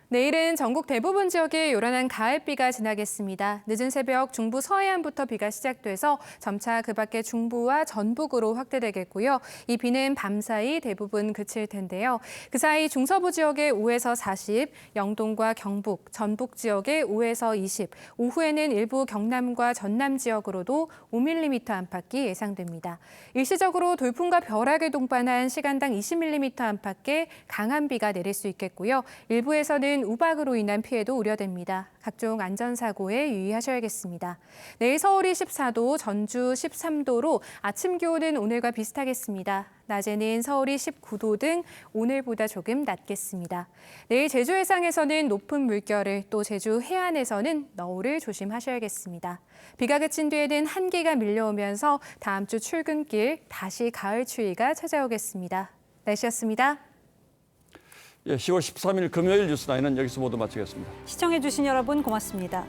내일은 전국 대부분 지역에 요란한 가을비가 지나겠습니다. 늦은 새벽 중부 서해안부터 비가 시작돼서 점차 그 밖에 중부와 전북으로 확대되겠고요. 이 비는 밤사이 대부분 그칠 텐데요. 그 사이 중서부 지역에 5에서 40, 영동과 경북, 전북 지역에 5에서 20, 오후에는 일부 경남과 전남 지역으로도 5mm 안팎이 예상됩니다. 일시적으로 돌풍과 벼락을 동반한 시간당 20mm 안팎의 강한 비가 내릴 수 있겠고요. 일부에서는 우박으로 인한 피해도 우려됩니다. 각종 안전사고에 유의하셔야겠습니다. 내일 서울이 14도, 전주 13도로 아침 기온은 오늘과 비슷하겠습니다. 낮에는 서울이 19도 등 오늘보다 조금 낮겠습니다. 내일 제주 해상에서는 높은 물결을, 또 제주 해안에서는 너울을 조심하셔야겠습니다. 비가 그친 뒤에는 한기가 밀려오면서 다음 주 출근길 다시 가을 추위가 찾아오겠습니다. 날씨였습니다. 예, 10월 13일 금요일 뉴스나인은 여기서 모두 마치겠습니다. 시청해주신 여러분 고맙습니다.